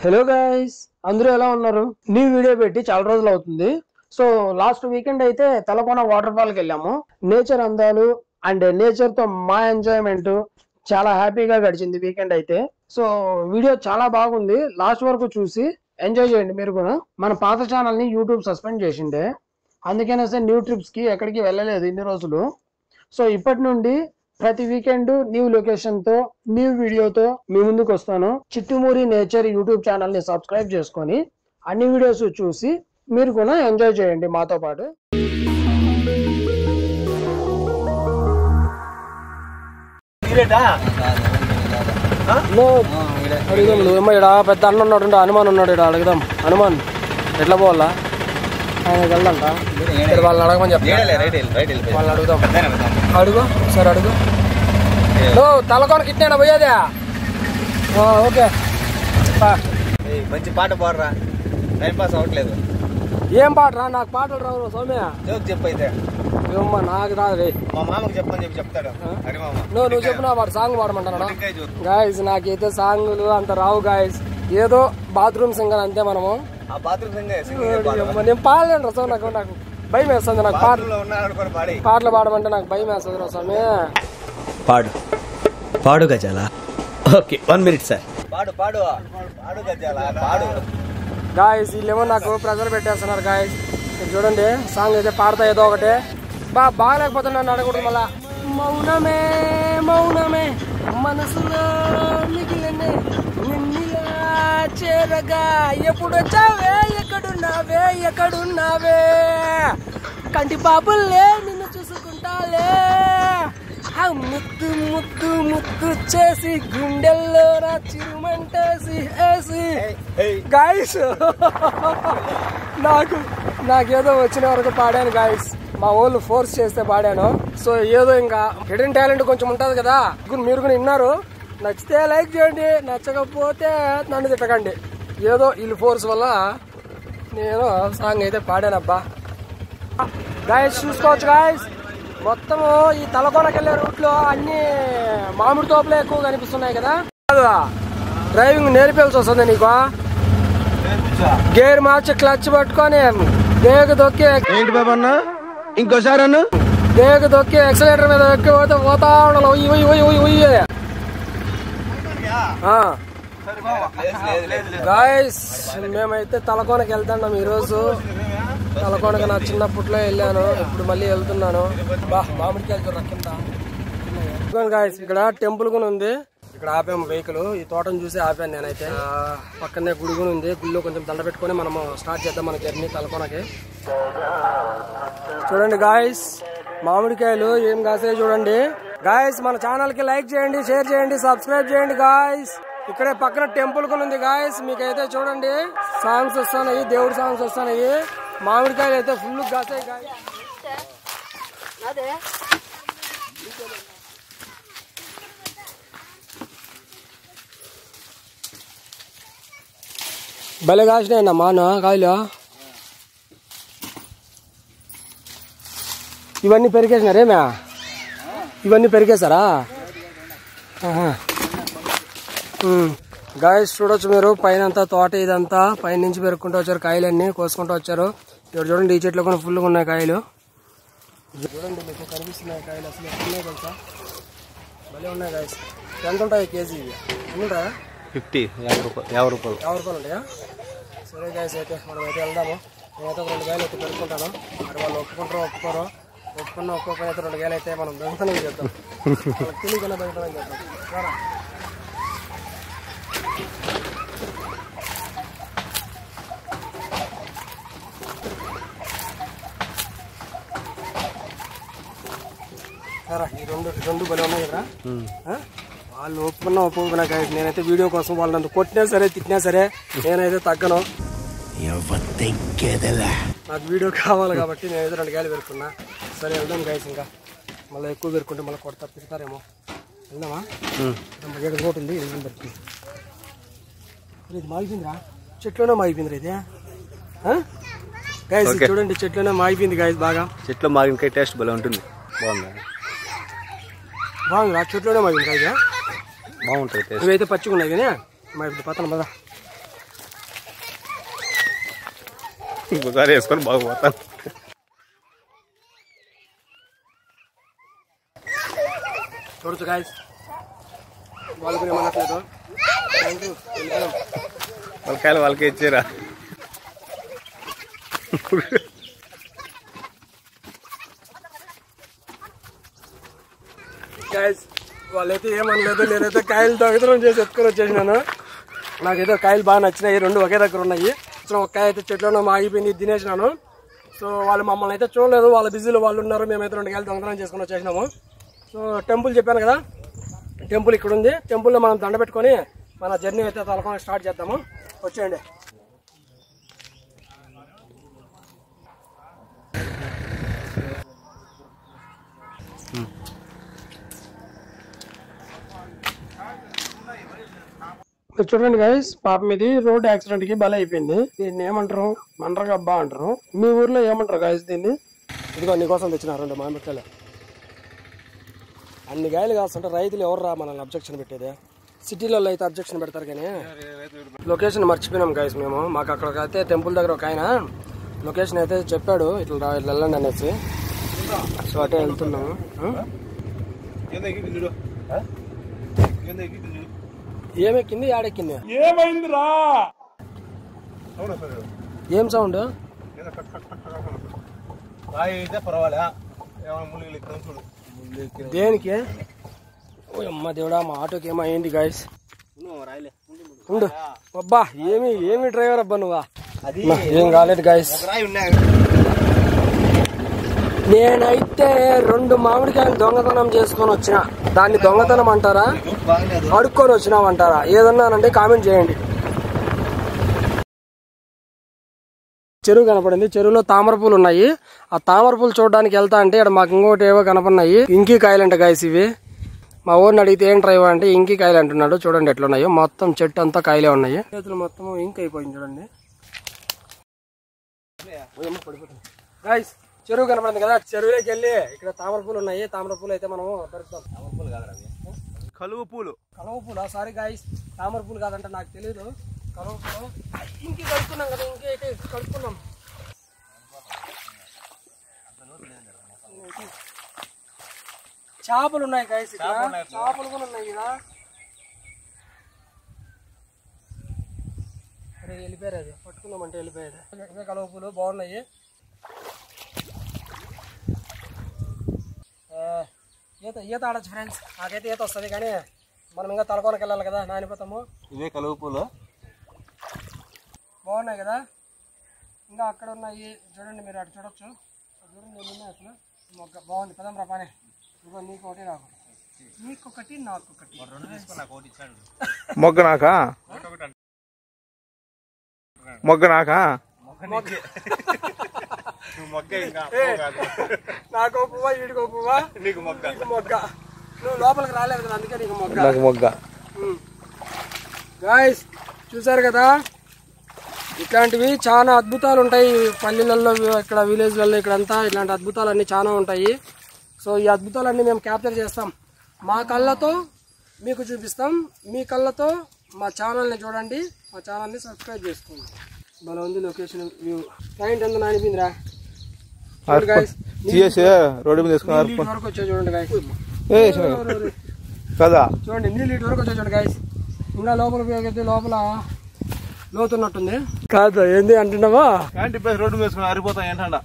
Hello guys, అందరూ ఎలా ఉన్నారు? న్యూ వీడియో పెట్టి చాలా రోజులు అవుతుంది. సో లాస్ట్ వీకెండ్ అయితే తలకోన వాటర్ ఫాల్ కి వెళ్ళాము. నేచర్ అందాలు అండ్ నేచర్ తో మా ఎంజాయ్మెంట్ చాలా హ్యాపీగా గడిచింది వీకెండ్ అయితే. సో వీడియో చాలా బాగుంది, లాస్ట్ వరకు చూసి ఎంజాయ్ చేయండి మీరు కూడా. మన పాత ఛానల్ ని యూట్యూబ్ సస్పెండ్ చేసిండే, అందుకనే న్యూ ట్రిప్స్ కి ఎక్కడికి వెళ్ళలేదు ఇన్ని రోజులు. సో ఇప్పటి నుండి ప్రతి వీకెండ్ న్యూ లొకేషన్ తో న్యూ వీడియోతో మీ ముందుకు వస్తాను. చిట్టుమూరి నేచర్ యూట్యూబ్ ఛానల్ ని సబ్స్క్రైబ్ చేసుకొని అన్ని వీడియోస్ చూసి మీరు కూడా ఎంజాయ్ చేయండి మాతో పాటు. అడుగుదాం, పెద్ద అన్న ఉన్నాడు, హనుమాన్ ఉన్నాడు, అడుగుదాం. హనుమాన్ ఎట్లా పోవాలా? ఆయన వెళ్దంట, వాళ్ళని అడగమని చెప్తాను. వాళ్ళని అడుగుదాం. అడుగు సరే, అడుగు. తలకోనకి ఇట్లా పోయేదా? ఓకే, మంచి పాట పాడరా, టైం పాస్ అవ్వట్లేదు. ఏం పాటరా? నాకు పాటలు రావు సౌమ్య. జోక్ చెప్పు అయితే. ఏమ్మా నాకు రాదు. మా మామకు చెప్పని చెప్తాడు. నువ్వు చెప్పు, నా వాడు సాంగ్ పాడమంటారా? గాయస్ నాకైతే సాంగులు అంత రావు గాయస్, ఏదో బాత్రూమ్ సింగర్ అంతే. మనము నేను పాడలేను రా సౌమ్య, నాకు భయం వేస్తుంది. నాకు పాటలు పాడమంటే నాకు భయం వేస్తుంది రా సౌమ్య. పాడు పాడు గజాల. Okay, 1 minute sir. పాడు పాడు పాడు గజాల పాడు. గాయస్ వీళ్ళేమో నాకు ప్రెజర్ పెట్టేస్తున్నారు గాయస్. చూడండి, సాంగ్ అయితే పాడతా ఏదో ఒకటి. బాగాలేకపోతే నన్ను అడగకూడదు మళ్ళా. మౌనమే మౌనమే మనసులో మిగిలినే నిన్నిలా చేరగా, ఎప్పుడు వచ్చావే, ఎక్కడున్నావే, ఎక్కడున్నావే, కంటి పాపుల్లే నిన్ను చూసుకుంటాలే, ముద్దు ముద్దు ముద్దు చేసి గుండెల్లో నా చిరుమంటేసి వేసి. గాయస్ నాకేదో వచ్చిన వరకు పాడాను గాయస్. మా వాళ్ళు ఫోర్స్ చేస్తే పాడాను. సో ఏదో ఇంకా హిడెన్ టాలెంట్ కొంచెం ఉంటది కదా, మీరు కూడా విన్నారు. నచ్చితే లైక్ చేయండి, నచ్చకపోతే నన్ను తిట్టకండి. ఏదో వీళ్ళు ఫోర్స్ వల్ల నేను సాంగ్ అయితే పాడానబ్బా. గాయస్ చూసుకోవచ్చు గాయస్, మొత్తము ఈ తలకోనకి వెళ్ళే రూట్ లో అన్ని మామిడి తోపులే ఎక్కువ కనిపిస్తున్నాయి కదా. డ్రైవింగ్ నేర్పించాల్సి వస్తుంది నీకు. గేర్ మార్చి క్లచ్ పట్టుకొని దేగ దొక్కి, ఏంటి బాబా అన్న ఇంకోసారి అన్న, దేగ దొక్కి ఎక్సలేటర్ మీద ఎక్కి పోతే పోతా ఉండాలి. గాయస్ మేమైతే తలకోనకి వెళ్తున్నాం ఈరోజు. తలకోనకి నా చిన్నప్పట్లో వెళ్ళాను, ఇప్పుడు మళ్ళీ వెళ్తున్నాను. మామిడికాయలు కింద గాయస్. ఇక్కడ టెంపుల్ కూడా ఉంది, ఇక్కడ ఆపాము వెహికల్. ఈ తోటను చూసి ఆపాను నేనైతే. పక్కనే గుడి కూడా ఉంది, గుడిలో కొంచెం దండ పెట్టుకుని మనము స్టార్ట్ చేద్దాం మన జర్నీ తలకోనకి. చూడండి గాయస్, మామిడికాయలు ఏం కాసాయి చూడండి. గాయస్ మన ఛానల్ కి లైక్ చేయండి, షేర్ చేయండి, సబ్స్క్రైబ్ చేయండి గాయస్. ఇక్కడే పక్కన టెంపుల్ కూడా ఉంది గాయస్. మీకైతే చూడండి సాంగ్స్ వస్తున్నాయి, దేవుడి సాంగ్స్ వస్తున్నాయి. మామిడికాయలు అయితే ఫుల్ కాసాయి గాయస్. భలే కాసినాయన్న మాను కాయలు. ఇవన్నీ పెరిగేసినారేమే? ఇవన్నీ పెరిగేశారా? గాయస్ చూడొచ్చు మీరు, పైన అంతా తోట ఇదంతా పైన నుంచి పెరుక్కుంటూ వచ్చారు, కాయలన్నీ కోసుకుంటూ వచ్చారు. ఇక్కడ చూడండి, ఈ చెట్లు కూడా ఫుల్గా ఉన్నాయి కాయలు. చూడండి మీకు కనిపిస్తున్నాయి కాయలు, అసలు ఉన్నాయి తెలుసా, భలే ఉన్నాయి గాయస్. ఎంత ఉంటాయి కేజీ? ఉంటాయా? 50 రూపాయలు ఉంటాయా? సరే గాయస్, అయితే మనం అయితే వెళ్దాము. నేనైతే 2 కాయలు అయితే పెరుక్కుంటాను. మరి వాళ్ళు ఒప్పుకుంటారో ఒప్పుకోరో, ఒప్పుకోకపోయినా అయితే 2 కాయలు అయితే మనం దొంగతనం చేద్దాం. తెలియకన్నా దొంగతనం చేద్దాం. ఈ రెండు బలి ఉన్నాయి కదా. వాళ్ళు ఒప్పుకున్నా గాయస్. నేనైతే వీడియో కోసం వాళ్ళంత కొట్టినా సరే తిట్టినా సరే నేనైతే తగ్గను. నాకు వీడియో కావాలి కాబట్టి నేనైతే 2 కాయలు పెరుకున్నా. సరే వెళ్దాం గాయస్. ఇంకా మళ్ళీ ఎక్కువ పెరుకుంటే మళ్ళీ కొడతారు, తిడతారేమో. వెళ్దామా? రోడ్ ఉంది, పెరుకుంది. ఇది మాగిపోయిందిరా, చెట్లోనే మాగిపోయిందిరా ఇది. గాయస్ చూడండి, చెట్లోనే మాగిపోయింది గాయస్. బాగా చెట్లు మాగిన టేస్ట్ భలే ఉంటుంది. బాగుంది, చెట్లోనే మాగింది కాయ. బాగుంటుంది. ఇవైతే పచ్చిగా ఉన్నాయి కానీ మా ఇప్పుడు పక్కన బాగా ఇంకోసారి వేసుకొని బాగుపోతాను. చూడచ్చు గాయస్, వాళ్ళకి ఏమనట్లేదు. వాళ్ళకాయలు వాళ్ళకే ఇచ్చారా? గాయస్ వాళ్ళైతే ఏమనలేదు, నేనైతే కాయలు దొంగతనం చేసి ఎత్తుకొని వచ్చేసినాను. నాకైతే కాయలు బాగా నచ్చినాయి, 2 ఒకే దగ్గర ఉన్నాయి. సో ఒక కాయ అయితే చెట్లలో ఆగిపోయింది, తినేసినాను. సో వాళ్ళు మమ్మల్ని అయితే చూడలేదు, వాళ్ళ బిజీలో వాళ్ళు ఉన్నారు. మేమైతే 2 కాయలు దొంగతనం చేసుకొని వచ్చేసినాము. సో టెంపుల్ చెప్పాను కదా, టెంపుల్ ఇక్కడ ఉంది. టెంపుల్లో మనం దండ పెట్టుకొని మన జర్నీ అయితే తలకోన స్టార్ట్ చేద్దాము. వచ్చేయండి. చూడండి గైస్, పాపం ఇది రోడ్ యాక్సిడెంట్ కి బల అయిపోయింది. దీన్ని ఏమంటారు? మండ్రగబ్బా అంటారు. మీ ఊర్లో ఏమంటారు గైస్ దీన్ని? ఇదిగో నీకోసం తెచ్చిన 2 మామిడికాయలు. అన్ని కాయలు కాస్తుంటే రైతులు ఎవర్రా మనల్ని అబ్జెక్షన్ పెట్టేది? సిటీలలో అయితే అబ్జెక్షన్ పెడతారు. కానీ లొకేషన్ మర్చిపోయినాం గైస్ మేము. మాకు అక్కడికైతే టెంపుల్ దగ్గర ఒక ఆయన లొకేషన్ అయితే చెప్పాడు, ఇట్లా వెళ్ళండి అనేసి. సో అటే వెళ్తున్నాము. ఏమెక్కింది, ఆడెక్కింది? ఏమైందిరా? ఏం సౌండ్? దేనికి? ఓ అమ్మ దేవుడా, మా ఆటోకి ఏమో అయింది గైస్. ఉండు అబ్బా, ఏమి డ్రైవర్ అబ్బా నువ్వా? ఏం కాలేదు గైస్. నేనైతే 2 మామిడికాయలు దొంగతనం చేసుకొని వచ్చిన. దాన్ని దొంగతనం అంటారా, అడుక్కొని వచ్చినామంటారా? ఏదన్నానంటే కామెంట్ చేయండి. చెరువు కనపడింది, చెరువులో తామర పూలు ఉన్నాయి. ఆ తామర పూలు చూడడానికి వెళ్తా అంటే ఇక్కడ మాకు ఇంకోటి ఏవో కనపడినాయి, ఇంకీ కాయలంట గైస్ ఇవి. మా ఊరిని అడిగితే ఏం డ్రైవర్ అంటే ఇంకీ కాయలు అంటున్నాడు. చూడండి ఎట్లున్నాయో, మొత్తం చెట్టు అంతా కాయలే ఉన్నాయి. చేతులు మొత్తం ఇంక్ అయిపోయింది చూడండి గైస్. చెరువు కనపడింది కదా, చెరువులోకి వెళ్ళి ఇక్కడ తామర పూలు ఉన్నాయి. తామర పూలు అయితే మనం దొరుకుతాం. తామర పూలు కాదు, కలువ పూలు. కలువ పూలు సారీ గైస్, తామర పూలు కాదంటే నాకు తెలియదు. కలువ పూలు ఇంకి కడుక్కున్నాం కదా, ఇంకి అయితే కడుక్కున్నాం. చేపలు ఉన్నాయి గైస్, ఇక్కడ చేపలు కూడా ఉన్నాయి కదా. అరే వెళ్ళిపోయారు, అది పట్టుకుందామంటే వెళ్ళిపోయేది. కలువ పూలు బాగున్నాయి. ఈత ఆడచ్చు ఫ్రెండ్స్, నాకైతే ఈత వస్తుంది. కానీ మనం ఇంకా తలకోనకి వెళ్ళాలి కదా, నానిపోతాము. ఇవే కలువ పూలు బాగున్నాయి కదా. ఇంకా అక్కడ ఉన్నాయి చూడండి, మీరు అటు చూడొచ్చు. దూరం ఉన్నాయి అసలు. మొగ్గ బాగుంది, పదం రా పని. ఇదిగో నీకు ఒకటి, నాకు నీకొకటి, నాకొకటి. మొగ్గ నాకా? మొగ్గ నాకా? నాకు పువ్వా, వీడికో పువ్వా, నీకు మొగ్గ. నువ్వు లోపలికి రాలేదు కదా, అందుకే నీకు మొగ్గ. నాకు మొగ్గ. గాయ్స్ చూసారు కదా, ఇట్లాంటివి చాలా అద్భుతాలు ఉంటాయి పల్లెలలో, ఇక్కడ విలేజ్లలో, ఇక్కడంతా ఇట్లాంటి అద్భుతాలు అన్నీ చాలా ఉంటాయి. సో ఈ అద్భుతాలన్నీ మేము క్యాప్చర్ చేస్తాం, మా కళ్ళతో మీకు చూపిస్తాం. మీ కళ్ళతో మా ఛానల్ని చూడండి, మా ఛానల్ని సబ్స్క్రైబ్ చేసుకోండి. భలే ఉంది లొకేషన్ వ్యూ. పాయింట్ ఎంత నానిపోయిందిరా రోడ్డు మీద వరకు వచ్చా చూడండి గాయస్. కదా చూడండి, నీళ్ళు ఇటు వరకు వచ్చా చూడండి గాయస్. ఇంకా లోపల పోయితే లోపల లోతున్నట్టుంది. కాదు ఏంది అంటున్నావా? రోడ్డు వేసుకుని ఆరిపోతాం ఏంటంట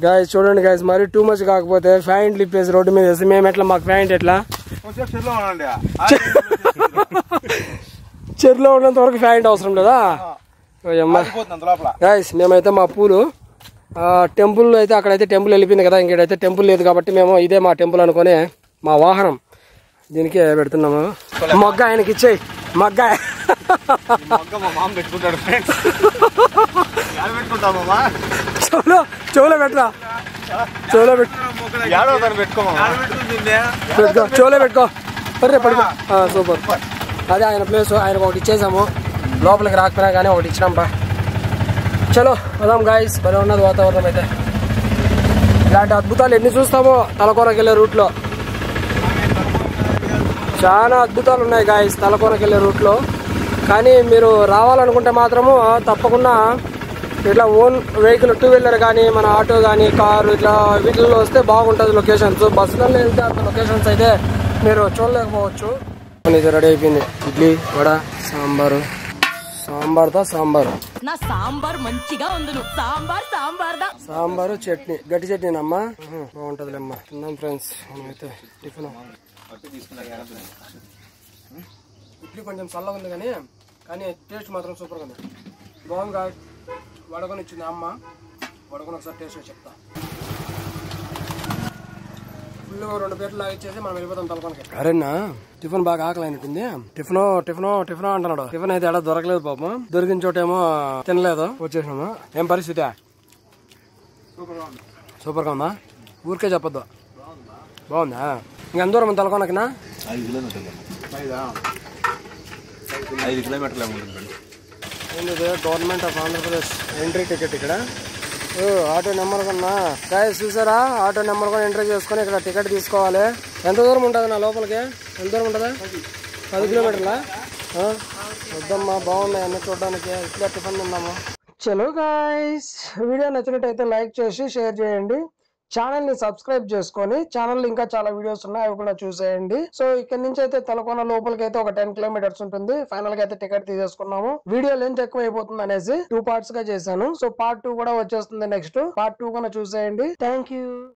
గాయస్. చూడండి గాయస్, మరి టూ మచ్ కాకపోతే ప్యాంట్లు ఇప్పేసి రోడ్డు మీద వేసి మేము ఎట్లా, మాకు ప్యాంట్ ఎట్లా? చెరువులో ఉన్నంత వరకు ప్యాంట్ అవసరం లేదా? గాయస్ మేమైతే మా పూలు టెంపుల్ అయితే, అక్కడైతే టెంపుల్ వెళ్ళిపోయింది కదా, ఇంకైతే టెంపుల్ లేదు కాబట్టి మేము ఇదే మా టెంపుల్ అనుకుని మా వాహనం దీనికే పెడుతున్నాము. మొగ్గ ఆయనకి ఇచ్చేయి, మొగ్గ చెవులో పెట్టరా, చెవులో పెట్టుకో, చెవులో పెట్టుకో. సరే పడుకో, సూపర్. అదే ఆయన ప్లేస్, ఆయనకు ఒకటి ఇచ్చేసాము. లోపలికి రాకపోయినా కానీ ఒకటి ఇచ్చినాం బా. చలో వదాం గాయస్, భలే ఉన్నది వాతావరణం అయితే. ఇలాంటి అద్భుతాలు ఎన్ని చూస్తామో తలకోనకి వెళ్ళే రూట్లో. చాలా అద్భుతాలు ఉన్నాయి గాయస్ తలకోనకి వెళ్ళే రూట్లో. కానీ మీరు రావాలనుకుంటే మాత్రము తప్పకుండా ఇట్లా ఓన్ వెహికల్ 2 వీలర్ కానీ మన ఆటో కానీ కారు ఇట్లా వీటిల్లో వస్తే బాగుంటుంది లొకేషన్స్. బస్సులలో వెళ్తే అంత లొకేషన్స్ అయితే మీరు చూడలేకపోవచ్చు. ఇది రెడీ అయిపోయింది. ఇడ్లీ వడ సాంబారు సాంబారు నా సాంబార్ మంచిగా ఉంది. సాంబారు చట్నీ గట్టి చట్నీనమ్మా బాగుంటదిలేమ్మా. తిన్నాం ఫ్రెండ్స్. మనమైతే టిఫిన్ ఇడ్లీ కొంచెం చల్లగా ఉంది కానీ టేస్ట్ మాత్రం సూపర్గా ఉంది. బాగుంది. వడకొని ఇచ్చింది అమ్మ. వడకొని ఒకసారి టేస్ట్ చెప్తా. ఫుల్ 2 ప్లేట్లు లాగిచ్చేసి మనం వెళ్ళిపోతాం తలకొనకి. అరేనా టిఫిన్ బాగా ఆకలి అయినట్టుంది. టిఫిన్ అంటున్నాడు. టిఫిన్ అయితే ఎక్కడ దొరకలేదు పాపం. దొరికిన చోటేమో తినలేదు. వచ్చేసినాము. ఏం పరిస్థితి? సూపర్ గా ఉందా? ఊరికే చెప్పొద్దు. బాగుందా? ఇంక ఎంత దూరం తలకొనకినా? 5 కిలోమీటర్లు ఏంటిది? Government of Andhra Pradesh entry ticket ఇక్కడ. ఆటో నెంబర్ కొన్నా గాయస్ చూసారా? ఆటో నెంబర్ కూడా ఎంట్రీ చేసుకుని ఇక్కడ టికెట్ తీసుకోవాలి. ఎంత దూరం ఉంటుంది నా లోపలికి? ఎంత దూరం ఉంటుందా? 10 కిలోమీటర్లా? వద్దమ్మా, బాగున్నాయి అన్ని చూడడానికి. ఇట్లా టిఫిన్ తిందాము. చలో గాయస్, వీడియో నచ్చినట్టయితే లైక్ చేసి షేర్ చేయండి. ఛానల్ ని సబ్స్క్రైబ్ చేసుకొని ఛానల్ ఇంకా చాలా వీడియోస్ ఉన్నాయి, అవి కూడా చూసేయండి. సో ఇక్కడ నుంచి అయితే తలకోన లోపలికి అయితే ఒక 10 కిలోమీటర్స్ ఉంటుంది. ఫైనల్ గా అయితే టికెట్ తీసేసుకున్నాము. వీడియో లెంత్ ఎక్కువ అయిపోతుంది అనేసి 2 పార్ట్స్ గా చేశాను. సో పార్ట్ 2 కూడా వచ్చేస్తుంది. నెక్స్ట్ పార్ట్ 2 కూడా చూసేయండి. Thank you.